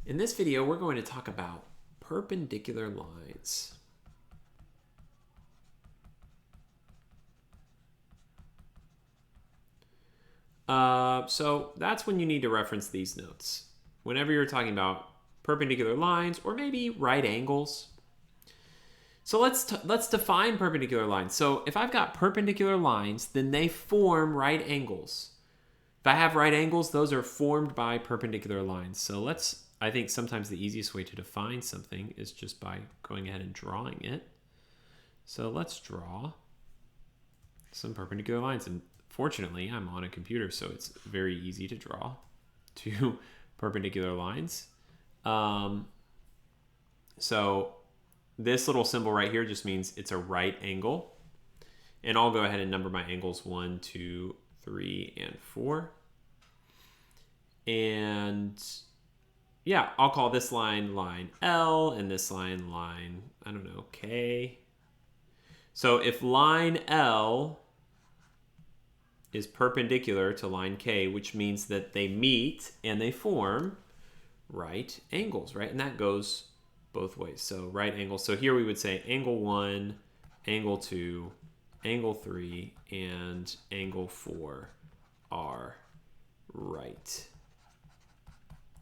In this video, we're going to talk about perpendicular lines. So that's when you need to reference these notes. Whenever you're talking about perpendicular lines or maybe right angles. So let's define perpendicular lines. So if I've got perpendicular lines, then they form right angles. If I have right angles, those are formed by perpendicular lines. So I think sometimes the easiest way to define something is just by going ahead and drawing it. So let's draw some perpendicular lines. And fortunately, I'm on a computer, so it's very easy to draw two perpendicular lines. So this little symbol right here just means it's a right angle. And I'll go ahead and number my angles 1, 2, 3, and 4. And yeah, I'll call this line L and this line, I don't know, K. So if line L is perpendicular to line K, which means that they meet and they form right angles, right? And that goes both ways. So right angles. So here we would say angle 1, angle 2, angle 3, and angle 4 are right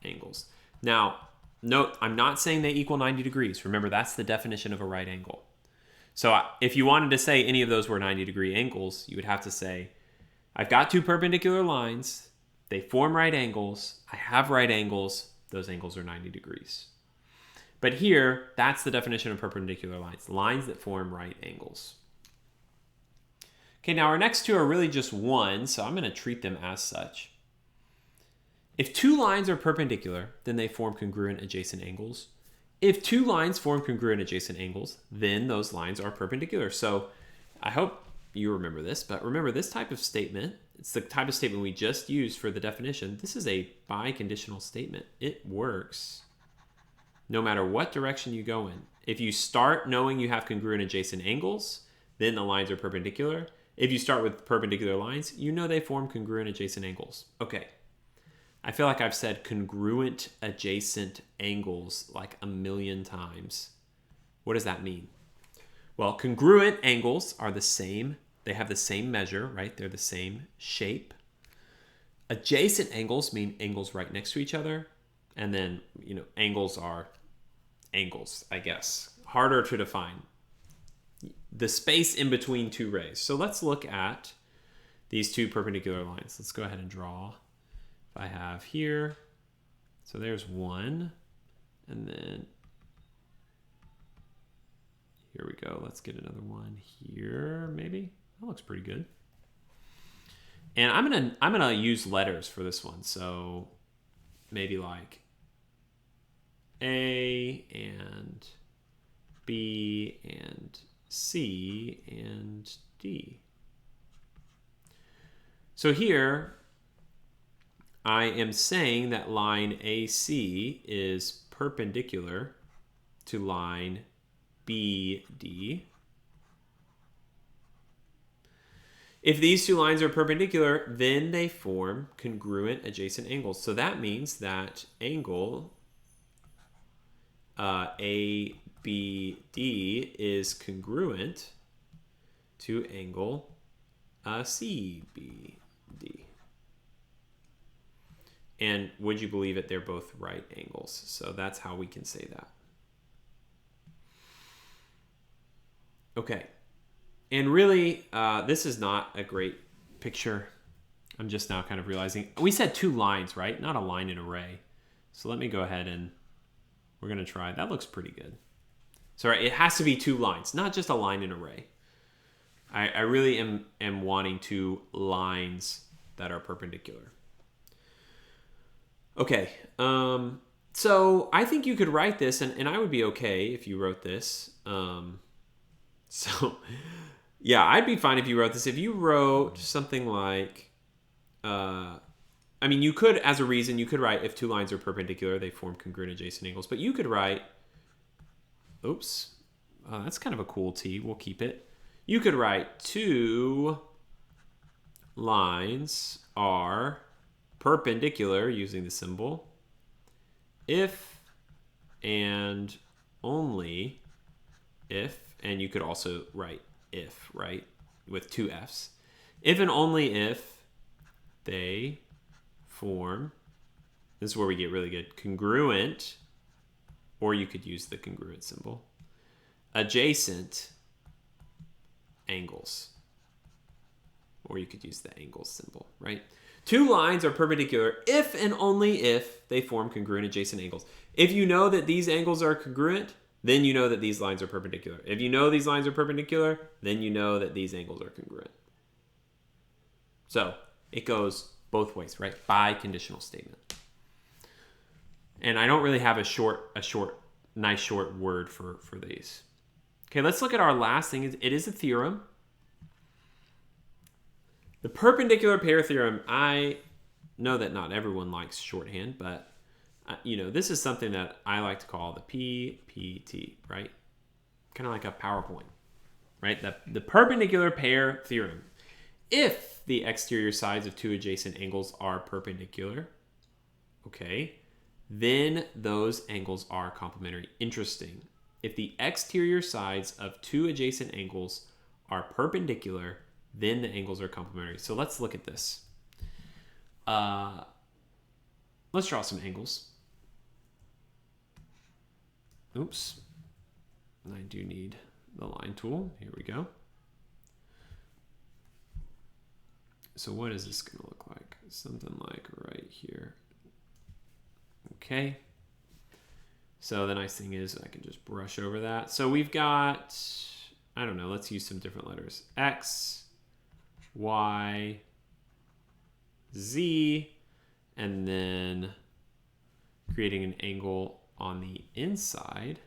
angles. Now, note, I'm not saying they equal 90 degrees. Remember, that's the definition of a right angle. So if you wanted to say any of those were 90-degree angles, you would have to say, I've got two perpendicular lines. They form right angles. I have right angles. Those angles are 90 degrees. But here, that's the definition of perpendicular lines. Lines that form right angles. Okay, now our next two are really just one, so I'm going to treat them as such. If two lines are perpendicular, then they form congruent adjacent angles. If two lines form congruent adjacent angles, then those lines are perpendicular. So I hope you remember this, but remember this type of statement, it's the type of statement we just used for the definition. This is a biconditional statement. It works no matter what direction you go in. If you start knowing you have congruent adjacent angles, then the lines are perpendicular. If you start with perpendicular lines, you know they form congruent adjacent angles. Okay. I feel like I've said congruent adjacent angles like a million times. What does that mean? Well, congruent angles are the same. They have the same measure, right? They're the same shape. Adjacent angles mean angles right next to each other. And then, angles are angles, I guess. Harder to define. The space in between two rays. So let's look at these two perpendicular lines. Let's go ahead and draw. I have here, so there's one, and then here we go. Let's get another one here, maybe. That looks pretty good. And I'm gonna use letters for this one, so maybe like A and B and C and D. So here, I am saying that line AC is perpendicular to line BD. If these two lines are perpendicular, then they form congruent adjacent angles. So that means that angle ABD is congruent to angle CBD. And would you believe it, they're both right angles. So that's how we can say that. Okay. And really, this is not a great picture. I'm just now kind of realizing. We said two lines, right? Not a line and array. So let me go ahead and we're going to try. That looks pretty good. So it has to be two lines, not just a line and array. I really am wanting two lines that are perpendicular. Okay, so I think you could write this, and I would be okay if you wrote this. So, yeah, I'd be fine if you wrote this. If you wrote something like, you could, as a reason, you could write if two lines are perpendicular, they form congruent adjacent angles. But you could write, that's kind of a cool T. We'll keep it. You could write two lines are perpendicular using the symbol if and only if, and you could also write if, right, with two F's. If and only if they form, this is where we get really good, congruent, or you could use the congruent symbol, adjacent angles. Or you could use the angles symbol, right? Two lines are perpendicular if and only if they form congruent adjacent angles. If you know that these angles are congruent, then you know that these lines are perpendicular. If you know these lines are perpendicular, then you know that these angles are congruent. So it goes both ways, right? Biconditional statement. And I don't really have a nice short word for these. Okay, let's look at our last thing. It is a theorem. The perpendicular pair theorem, I know that not everyone likes shorthand, but this is something that I like to call the PPT, right? Kind of like a PowerPoint, right? The perpendicular pair theorem. If the exterior sides of two adjacent angles are perpendicular, okay, then those angles are complementary. Interesting. If the exterior sides of two adjacent angles are perpendicular, then the angles are complementary. So let's look at this. Let's draw some angles. Oops. I do need the line tool. Here we go. So what is this going to look like? Something like right here. Okay. So the nice thing is I can just brush over that. So we've got, I don't know, let's use some different letters. X, Y, Z, and then creating an angle on the inside.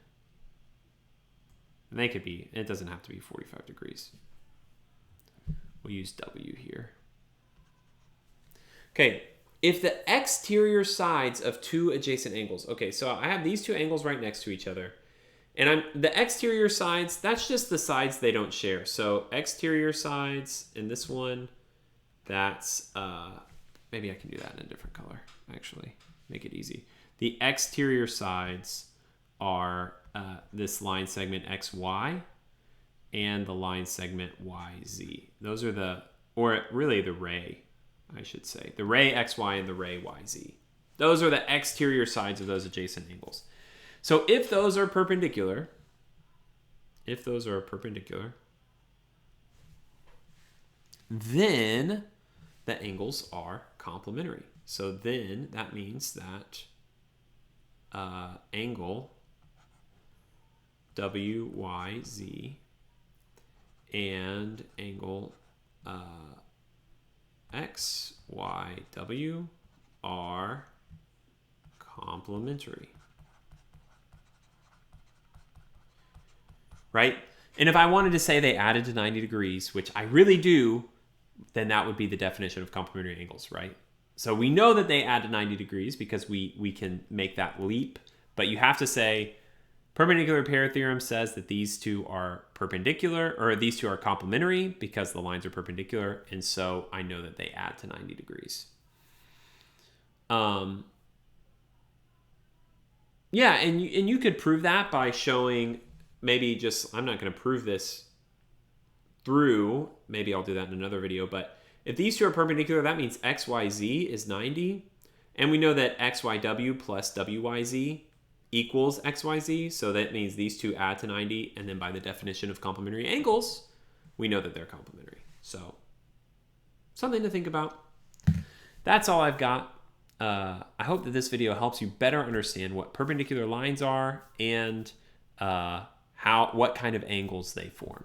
And they could be, it doesn't have to be 45 degrees. We'll use W here. Okay, if the exterior sides of two adjacent angles, okay, so I have these two angles right next to each other. And the exterior sides, that's just the sides they don't share. So exterior sides in this one, that's, maybe I can do that in a different color, actually, make it easy. The exterior sides are this line segment XY and the line segment YZ. Those are or really the ray, I should say. The ray XY and the ray YZ. Those are the exterior sides of those adjacent angles. So if those are perpendicular, then the angles are complementary. So then that means that angle WYZ and angle XYW are complementary. Right? And if I wanted to say they added to 90 degrees, which I really do, then that would be the definition of complementary angles, right? So we know that they add to 90 degrees because we can make that leap, but you have to say perpendicular pair theorem says that these two are perpendicular, or these two are complementary because the lines are perpendicular, and so I know that they add to 90 degrees. Yeah, and you could prove that by showing maybe just, I'm not going to prove this through, maybe I'll do that in another video, but if these two are perpendicular, that means XYZ is 90, and we know that XYW plus WYZ equals XYZ, so that means these two add to 90, and then by the definition of complementary angles, we know that they're complementary. So, something to think about. That's all I've got. I hope that this video helps you better understand what perpendicular lines are and what kind of angles they form.